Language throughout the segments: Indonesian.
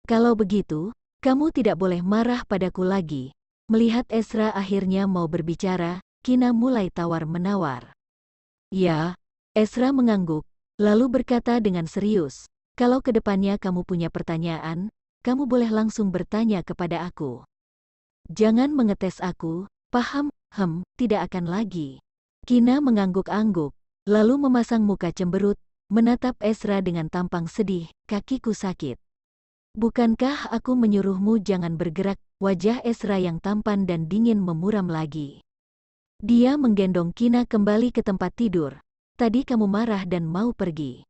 Kalau begitu, kamu tidak boleh marah padaku lagi. Melihat Ezra akhirnya mau berbicara, Kina mulai tawar-menawar. Ya, Ezra mengangguk, lalu berkata dengan serius, kalau kedepannya kamu punya pertanyaan, kamu boleh langsung bertanya kepada aku. Jangan mengetes aku, paham? Tidak akan lagi. Kina mengangguk-angguk, lalu memasang muka cemberut, menatap Ezra dengan tampang sedih, kakiku sakit. Bukankah aku menyuruhmu jangan bergerak? Wajah Ezra yang tampan dan dingin memuram lagi. Dia menggendong Kina kembali ke tempat tidur. Tadi kamu marah dan mau pergi.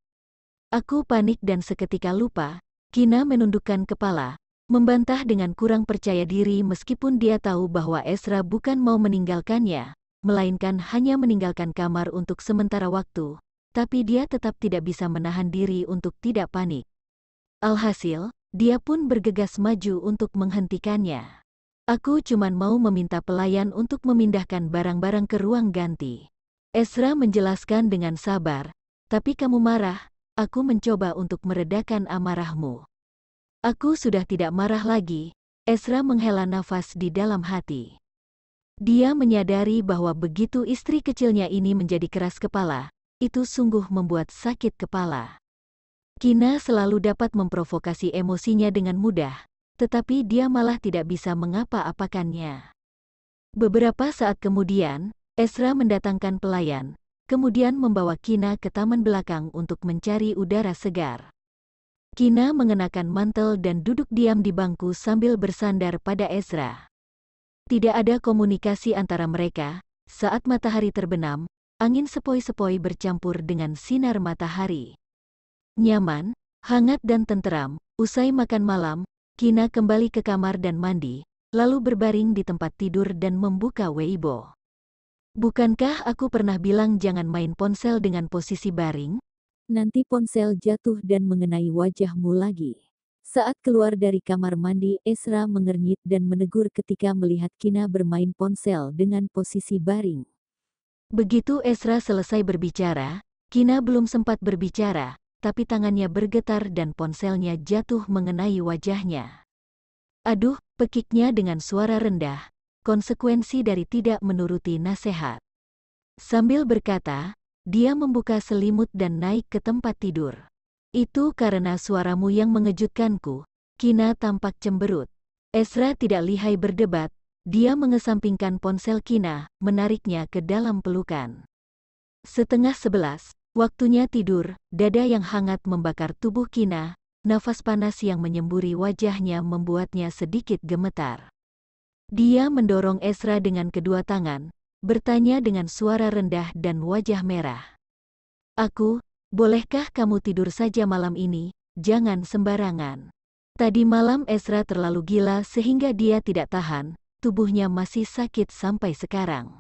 Aku panik dan seketika lupa. Kina menundukkan kepala, membantah dengan kurang percaya diri meskipun dia tahu bahwa Ezra bukan mau meninggalkannya, melainkan hanya meninggalkan kamar untuk sementara waktu, tapi dia tetap tidak bisa menahan diri untuk tidak panik. Alhasil, dia pun bergegas maju untuk menghentikannya. Aku cuman mau meminta pelayan untuk memindahkan barang-barang ke ruang ganti. Ezra menjelaskan dengan sabar, tapi kamu marah, aku mencoba untuk meredakan amarahmu. Aku sudah tidak marah lagi, Ezra menghela nafas di dalam hati. Dia menyadari bahwa begitu istri kecilnya ini menjadi keras kepala, itu sungguh membuat sakit kepala. Kina selalu dapat memprovokasi emosinya dengan mudah, tetapi dia malah tidak bisa mengapa-apakannya. Beberapa saat kemudian, Ezra mendatangkan pelayan, kemudian membawa Kina ke taman belakang untuk mencari udara segar. Kina mengenakan mantel dan duduk diam di bangku sambil bersandar pada Ezra. Tidak ada komunikasi antara mereka. Saat matahari terbenam, angin sepoi-sepoi bercampur dengan sinar matahari. Nyaman, hangat dan tenteram. Usai makan malam, Kina kembali ke kamar dan mandi, lalu berbaring di tempat tidur dan membuka Weibo. Bukankah aku pernah bilang jangan main ponsel dengan posisi baring? Nanti ponsel jatuh dan mengenai wajahmu lagi. Saat keluar dari kamar mandi, Ezra mengernyit dan menegur ketika melihat Kina bermain ponsel dengan posisi baring. Begitu Ezra selesai berbicara, Kina belum sempat berbicara, tapi tangannya bergetar dan ponselnya jatuh mengenai wajahnya. Aduh, pekiknya dengan suara rendah, konsekuensi dari tidak menuruti nasihat. Sambil berkata, dia membuka selimut dan naik ke tempat tidur. Itu karena suaramu yang mengejutkanku, Kina tampak cemberut. Ezra tidak lihai berdebat, dia mengesampingkan ponsel Kina, menariknya ke dalam pelukan. 10:30, waktunya tidur, dada yang hangat membakar tubuh Kina, nafas panas yang menyemburi wajahnya membuatnya sedikit gemetar. Dia mendorong Ezra dengan kedua tangan, bertanya dengan suara rendah dan wajah merah. Bolehkah kamu tidur saja malam ini, jangan sembarangan. Tadi malam Ezra terlalu gila sehingga dia tidak tahan, tubuhnya masih sakit sampai sekarang.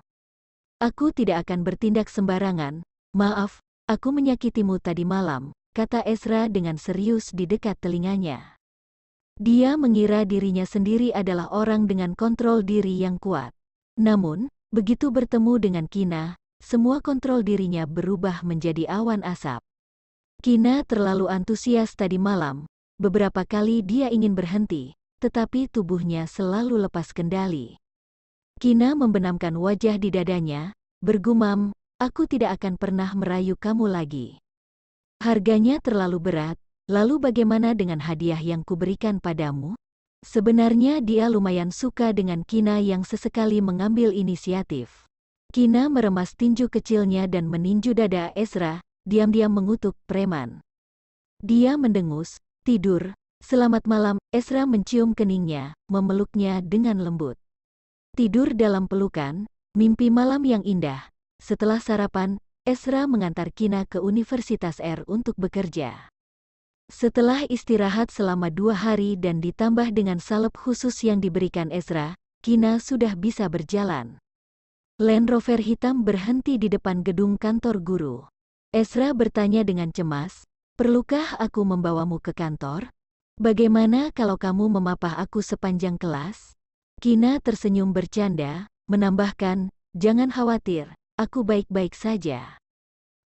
Aku tidak akan bertindak sembarangan, maaf, aku menyakitimu tadi malam, kata Ezra dengan serius di dekat telinganya. Dia mengira dirinya sendiri adalah orang dengan kontrol diri yang kuat. Namun, begitu bertemu dengan Kina, semua kontrol dirinya berubah menjadi awan asap. Kina terlalu antusias tadi malam, beberapa kali dia ingin berhenti, tetapi tubuhnya selalu lepas kendali. Kina membenamkan wajah di dadanya, bergumam, aku tidak akan pernah merayu kamu lagi. Harganya terlalu berat, lalu bagaimana dengan hadiah yang kuberikan padamu? Sebenarnya dia lumayan suka dengan Kina yang sesekali mengambil inisiatif. Kina meremas tinju kecilnya dan meninju dada Ezra, diam-diam mengutuk preman. Dia mendengus, tidur, selamat malam, Ezra mencium keningnya, memeluknya dengan lembut. Tidur dalam pelukan, mimpi malam yang indah. Setelah sarapan, Ezra mengantar Kina ke Universitas R untuk bekerja. Setelah istirahat selama 2 hari dan ditambah dengan salep khusus yang diberikan Ezra, Kina sudah bisa berjalan. Land Rover hitam berhenti di depan gedung kantor guru. Ezra bertanya dengan cemas, perlukah aku membawamu ke kantor? Bagaimana kalau kamu memapah aku sepanjang kelas? Kina tersenyum bercanda, menambahkan, jangan khawatir, aku baik-baik saja.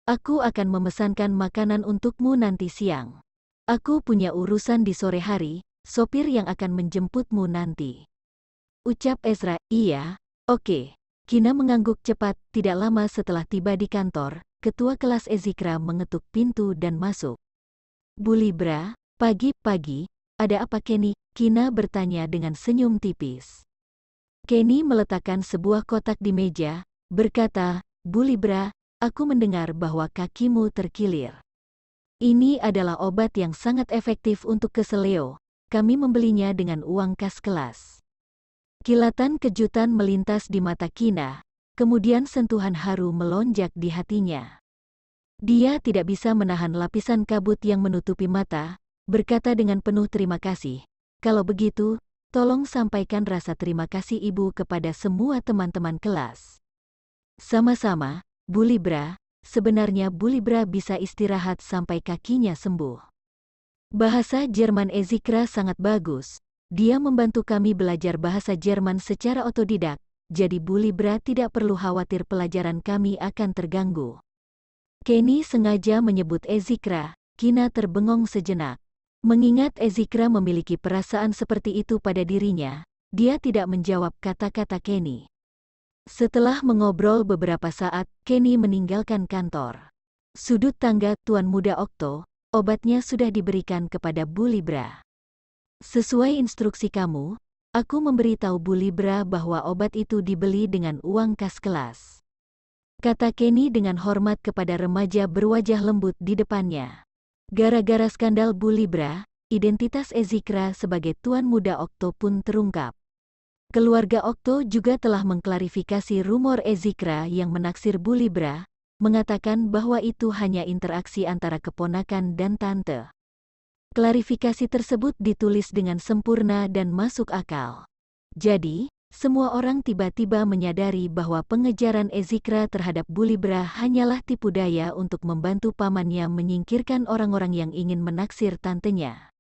Aku akan memesankan makanan untukmu nanti siang. Aku punya urusan di sore hari, sopir yang akan menjemputmu nanti. Ucap Ezra, iya, oke. Kina mengangguk cepat. Tidak lama setelah tiba di kantor, ketua kelas Ezikra mengetuk pintu dan masuk. Bu Libra, pagi-pagi, ada apa Kenny? Kina bertanya dengan senyum tipis. Kenny meletakkan sebuah kotak di meja, berkata, Bu Libra, aku mendengar bahwa kakimu terkilir. Ini adalah obat yang sangat efektif untuk keseleo. Kami membelinya dengan uang kas kelas. Kilatan kejutan melintas di mata Kina, kemudian sentuhan haru melonjak di hatinya. Dia tidak bisa menahan lapisan kabut yang menutupi mata, berkata dengan penuh terima kasih. Kalau begitu, tolong sampaikan rasa terima kasih Ibu kepada semua teman-teman kelas. Sama-sama, Bu Libra. Sebenarnya Bu Libra bisa istirahat sampai kakinya sembuh. Bahasa Jerman Ezikra sangat bagus. Dia membantu kami belajar bahasa Jerman secara otodidak, jadi Bu Libra tidak perlu khawatir pelajaran kami akan terganggu. Kenny sengaja menyebut Ezikra. Kina terbengong sejenak. Mengingat Ezikra memiliki perasaan seperti itu pada dirinya, dia tidak menjawab kata-kata Kenny. Setelah mengobrol beberapa saat, Kenny meninggalkan kantor. Sudut tangga Tuan Muda Okto, obatnya sudah diberikan kepada Bu Libra. Sesuai instruksi kamu, aku memberitahu Bu Libra bahwa obat itu dibeli dengan uang kas kelas. Kata Kenny dengan hormat kepada remaja berwajah lembut di depannya. Gara-gara skandal Bu Libra, identitas Ezikra sebagai Tuan Muda Okto pun terungkap. Keluarga Okto juga telah mengklarifikasi rumor Ezikra yang menaksir Bu Libra, mengatakan bahwa itu hanya interaksi antara keponakan dan tante. Klarifikasi tersebut ditulis dengan sempurna dan masuk akal. Jadi, semua orang tiba-tiba menyadari bahwa pengejaran Ezikra terhadap Bu Libra hanyalah tipu daya untuk membantu pamannya menyingkirkan orang-orang yang ingin menaksir tantenya.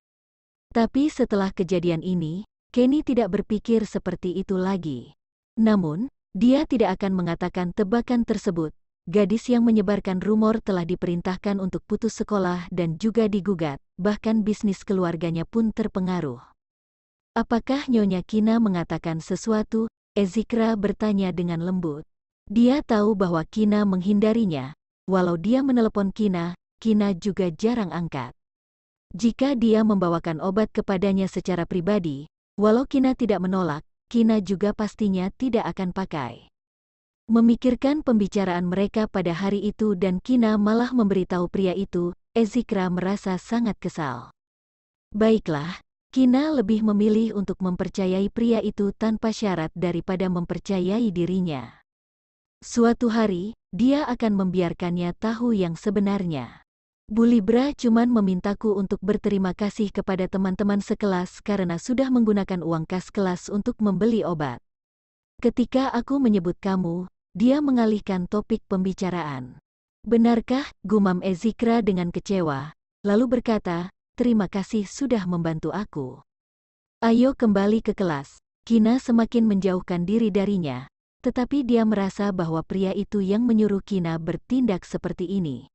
Tapi setelah kejadian ini, Kenny tidak berpikir seperti itu lagi. Namun, dia tidak akan mengatakan tebakan tersebut. Gadis yang menyebarkan rumor telah diperintahkan untuk putus sekolah dan juga digugat, bahkan bisnis keluarganya pun terpengaruh. Apakah Nyonya Kina mengatakan sesuatu? Ezikra bertanya dengan lembut. Dia tahu bahwa Kina menghindarinya, walau dia menelepon Kina, Kina juga jarang angkat. Jika dia membawakan obat kepadanya secara pribadi, walau Kina tidak menolak, Kina juga pastinya tidak akan pakai. Memikirkan pembicaraan mereka pada hari itu dan Kina malah memberitahu pria itu, Ezikra merasa sangat kesal. Baiklah, Kina lebih memilih untuk mempercayai pria itu tanpa syarat daripada mempercayai dirinya. Suatu hari, dia akan membiarkannya tahu yang sebenarnya. Bu Libra cuman memintaku untuk berterima kasih kepada teman-teman sekelas karena sudah menggunakan uang kas kelas untuk membeli obat. Ketika aku menyebut kamu, dia mengalihkan topik pembicaraan. Benarkah? Gumam Ezikra dengan kecewa, lalu berkata, terima kasih sudah membantu aku. Ayo kembali ke kelas. Kina semakin menjauhkan diri darinya, tetapi dia merasa bahwa pria itu yang menyuruh Kina bertindak seperti ini.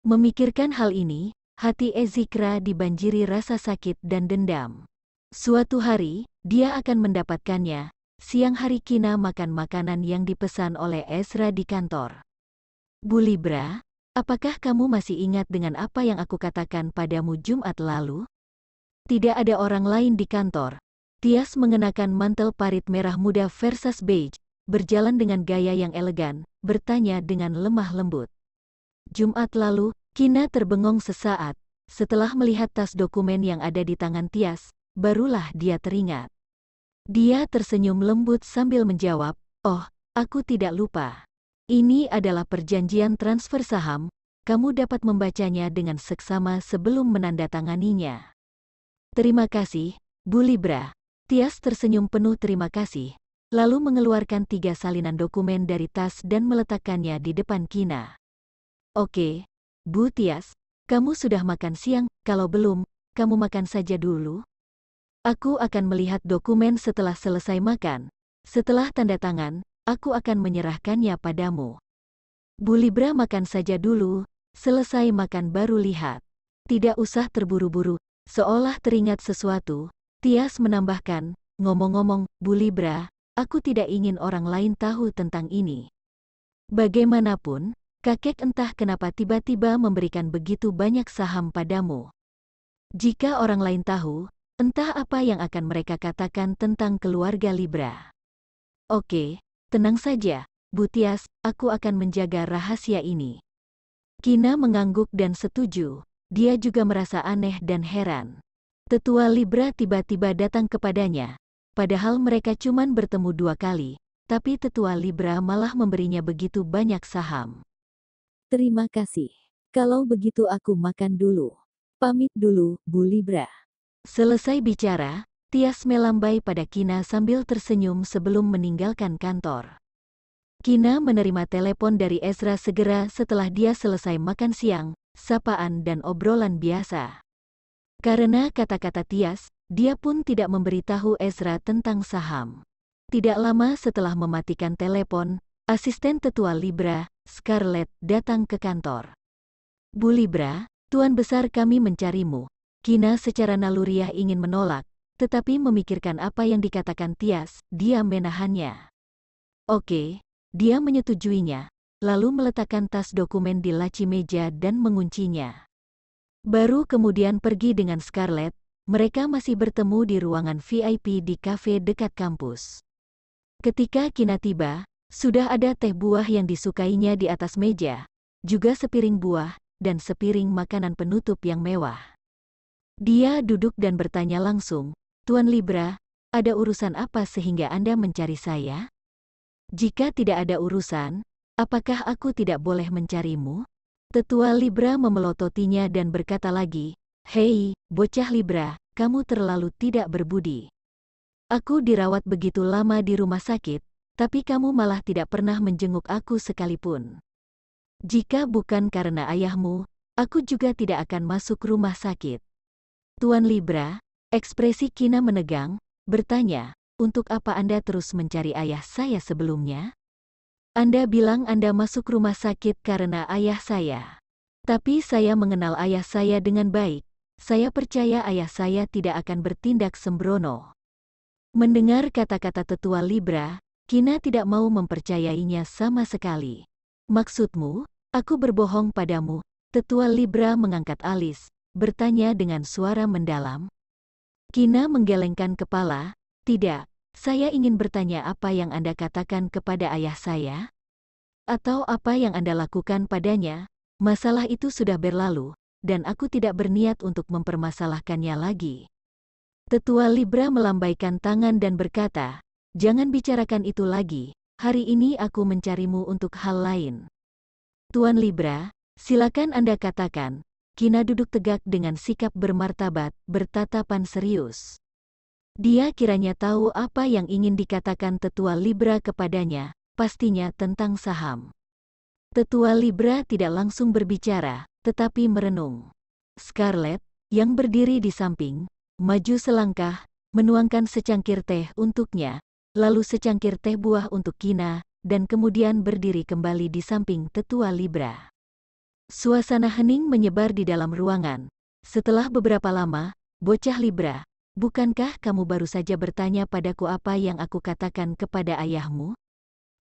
Memikirkan hal ini, hati Ezikra dibanjiri rasa sakit dan dendam. Suatu hari, dia akan mendapatkannya. Siang hari Kina makan makanan yang dipesan oleh Ezra di kantor. Bu Libra, apakah kamu masih ingat dengan apa yang aku katakan padamu Jumat lalu? Tidak ada orang lain di kantor. Tias mengenakan mantel parit merah muda versus beige, berjalan dengan gaya yang elegan, bertanya dengan lemah lembut. Jumat lalu, Kina terbengong sesaat. Setelah melihat tas dokumen yang ada di tangan Tias, barulah dia teringat. Dia tersenyum lembut sambil menjawab, oh, aku tidak lupa. Ini adalah perjanjian transfer saham, kamu dapat membacanya dengan seksama sebelum menandatanganinya. Terima kasih, Bu Libra. Tias tersenyum penuh terima kasih, lalu mengeluarkan 3 salinan dokumen dari tas dan meletakkannya di depan Kina. Oke, Bu Tias, kamu sudah makan siang, kalau belum, kamu makan saja dulu. Aku akan melihat dokumen setelah selesai makan. Setelah tanda tangan, aku akan menyerahkannya padamu. Bu Libra makan saja dulu, selesai makan baru lihat. Tidak usah terburu-buru, Seolah teringat sesuatu, Tias menambahkan, ngomong-ngomong, Bu Libra, aku tidak ingin orang lain tahu tentang ini. Bagaimanapun, kakek entah kenapa tiba-tiba memberikan begitu banyak saham padamu. Jika orang lain tahu, entah apa yang akan mereka katakan tentang keluarga Libra. Oke, tenang saja, Bu Tias, aku akan menjaga rahasia ini. Kina mengangguk dan setuju. Dia juga merasa aneh dan heran. Tetua Libra tiba-tiba datang kepadanya. Padahal mereka cuman bertemu 2 kali, tapi Tetua Libra malah memberinya begitu banyak saham. Terima kasih. Kalau begitu aku makan dulu. Pamit dulu, Bu Libra. Selesai bicara, Tias melambai pada Kina sambil tersenyum sebelum meninggalkan kantor. Kina menerima telepon dari Ezra segera setelah dia selesai makan siang, sapaan dan obrolan biasa. Karena kata-kata Tias, dia pun tidak memberitahu Ezra tentang saham. Tidak lama setelah mematikan telepon, asisten tetua Libra, Scarlett, datang ke kantor. Bu Libra, Tuan Besar kami mencarimu. Kina secara naluriah ingin menolak, tetapi memikirkan apa yang dikatakan Tias, dia menahannya. Oke, dia menyetujuinya, lalu meletakkan tas dokumen di laci meja dan menguncinya. Baru kemudian pergi dengan Scarlett, mereka masih bertemu di ruangan VIP di kafe dekat kampus. Ketika Kina tiba, sudah ada teh buah yang disukainya di atas meja, juga sepiring buah, dan sepiring makanan penutup yang mewah. Dia duduk dan bertanya langsung, Tuan Libra, ada urusan apa sehingga Anda mencari saya? Jika tidak ada urusan, apakah aku tidak boleh mencarimu? Tetua Libra memelototinya dan berkata lagi, Hei, bocah Libra, kamu terlalu tidak berbudi. Aku dirawat begitu lama di rumah sakit, tapi kamu malah tidak pernah menjenguk aku sekalipun. Jika bukan karena ayahmu, aku juga tidak akan masuk rumah sakit. Tuan Libra, ekspresi Kina menegang, bertanya, untuk apa Anda terus mencari ayah saya sebelumnya? Anda bilang Anda masuk rumah sakit karena ayah saya. Tapi saya mengenal ayah saya dengan baik. Saya percaya ayah saya tidak akan bertindak sembrono. Mendengar kata-kata tetua Libra, Kina tidak mau mempercayainya sama sekali. Maksudmu, aku berbohong padamu? Tetua Libra mengangkat alis, bertanya dengan suara mendalam. Kina menggelengkan kepala, tidak. Saya ingin bertanya apa yang Anda katakan kepada ayah saya? Atau apa yang Anda lakukan padanya? Masalah itu sudah berlalu, dan aku tidak berniat untuk mempermasalahkannya lagi. Tetua Libra melambaikan tangan dan berkata, jangan bicarakan itu lagi, hari ini aku mencarimu untuk hal lain. Tuan Libra, silakan Anda katakan. Kina duduk tegak dengan sikap bermartabat, bertatapan serius. Dia kiranya tahu apa yang ingin dikatakan Tetua Libra kepadanya, pastinya tentang saham. Tetua Libra tidak langsung berbicara, tetapi merenung. Scarlett, yang berdiri di samping, maju selangkah, menuangkan secangkir teh untuknya, lalu secangkir teh buah untuk Kina, dan kemudian berdiri kembali di samping Tetua Libra. Suasana hening menyebar di dalam ruangan. Setelah beberapa lama, bocah Libra, bukankah kamu baru saja bertanya padaku apa yang aku katakan kepada ayahmu?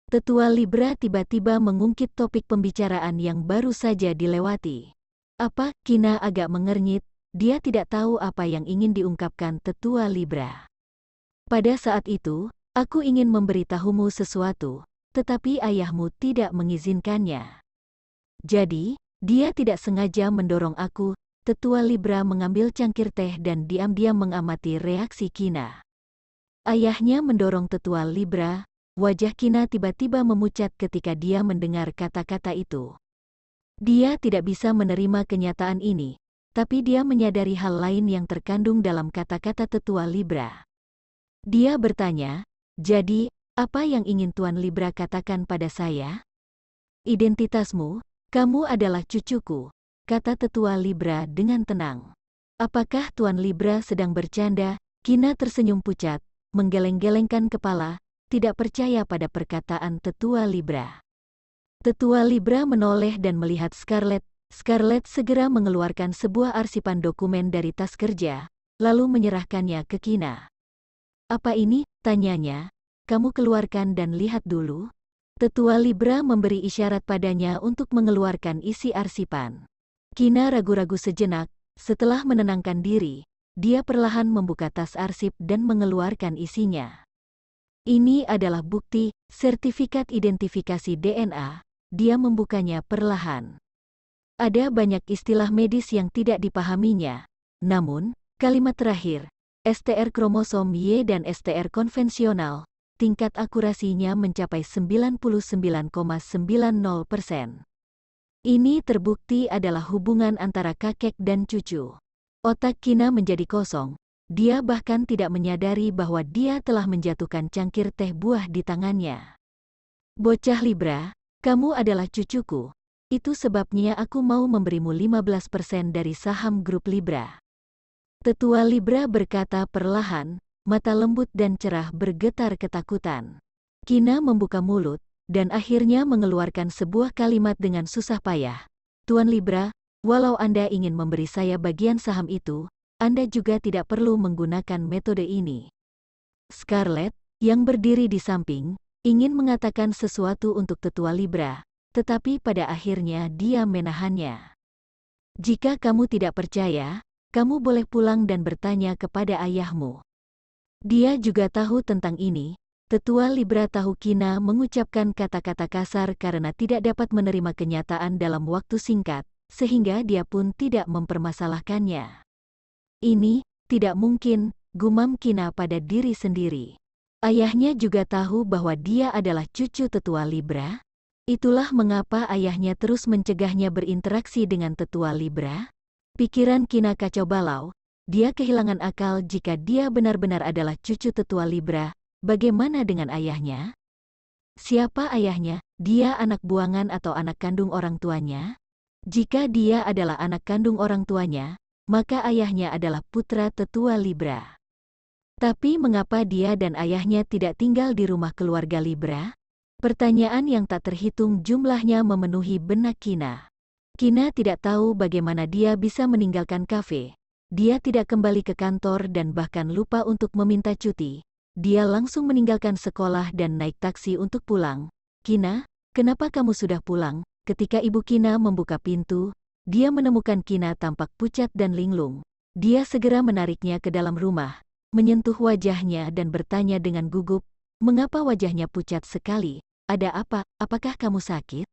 Tetua Libra tiba-tiba mengungkit topik pembicaraan yang baru saja dilewati. Apa? Kina agak mengernyit, dia tidak tahu apa yang ingin diungkapkan Tetua Libra. Pada saat itu, aku ingin memberitahumu sesuatu, tetapi ayahmu tidak mengizinkannya. Jadi, dia tidak sengaja mendorong aku. Tetua Libra mengambil cangkir teh dan diam-diam mengamati reaksi Kina. Ayahnya mendorong Tetua Libra. Wajah Kina tiba-tiba memucat ketika dia mendengar kata-kata itu. Dia tidak bisa menerima kenyataan ini, tapi dia menyadari hal lain yang terkandung dalam kata-kata Tetua Libra. Dia bertanya, jadi, apa yang ingin Tuan Libra katakan pada saya? Identitasmu, kamu adalah cucuku, kata Tetua Libra dengan tenang. Apakah Tuan Libra sedang bercanda? Kina tersenyum pucat, menggeleng-gelengkan kepala, tidak percaya pada perkataan Tetua Libra. Tetua Libra menoleh dan melihat Scarlett, Scarlett segera mengeluarkan sebuah arsipan dokumen dari tas kerja, lalu menyerahkannya ke Kina. "Apa ini?" tanyanya. "Kamu keluarkan dan lihat dulu." Tetua Libra memberi isyarat padanya untuk mengeluarkan isi arsipan. Kina ragu-ragu sejenak, setelah menenangkan diri, dia perlahan membuka tas arsip dan mengeluarkan isinya. Ini adalah bukti, sertifikat identifikasi DNA. Dia membukanya perlahan. Ada banyak istilah medis yang tidak dipahaminya. Namun, kalimat terakhir, STR kromosom Y dan STR konvensional, tingkat akurasinya mencapai 99,90%. Ini terbukti adalah hubungan antara kakek dan cucu. Otak Kina menjadi kosong. Dia bahkan tidak menyadari bahwa dia telah menjatuhkan cangkir teh buah di tangannya. "Bocah Libra, kamu adalah cucuku. Itu sebabnya aku mau memberimu 15% dari saham grup Libra." Tetua Libra berkata perlahan, mata lembut dan cerah bergetar ketakutan. Kina membuka mulut, dan akhirnya mengeluarkan sebuah kalimat dengan susah payah. "Tuan Libra, walau Anda ingin memberi saya bagian saham itu, Anda juga tidak perlu menggunakan metode ini." Scarlett, yang berdiri di samping, ingin mengatakan sesuatu untuk tetua Libra, tetapi pada akhirnya dia menahannya. "Jika kamu tidak percaya, kamu boleh pulang dan bertanya kepada ayahmu." Dia juga tahu tentang ini. Tetua Libra tahu Kina mengucapkan kata-kata kasar karena tidak dapat menerima kenyataan dalam waktu singkat, sehingga dia pun tidak mempermasalahkannya. "Ini tidak mungkin," gumam Kina pada diri sendiri. Ayahnya juga tahu bahwa dia adalah cucu tetua Libra. Itulah mengapa ayahnya terus mencegahnya berinteraksi dengan tetua Libra. Pikiran Kina kacau balau. Dia kehilangan akal jika dia benar-benar adalah cucu tetua Libra. Bagaimana dengan ayahnya? Siapa ayahnya? Dia anak buangan atau anak kandung orang tuanya? Jika dia adalah anak kandung orang tuanya, maka ayahnya adalah putra tetua Libra. Tapi mengapa dia dan ayahnya tidak tinggal di rumah keluarga Libra? Pertanyaan yang tak terhitung jumlahnya memenuhi benak Kina. Kina tidak tahu bagaimana dia bisa meninggalkan kafe. Dia tidak kembali ke kantor dan bahkan lupa untuk meminta cuti. Dia langsung meninggalkan sekolah dan naik taksi untuk pulang. "Kina, kenapa kamu sudah pulang?" Ketika ibu Kina membuka pintu, dia menemukan Kina tampak pucat dan linglung. Dia segera menariknya ke dalam rumah, menyentuh wajahnya dan bertanya dengan gugup, "Mengapa wajahnya pucat sekali? Ada apa? Apakah kamu sakit?"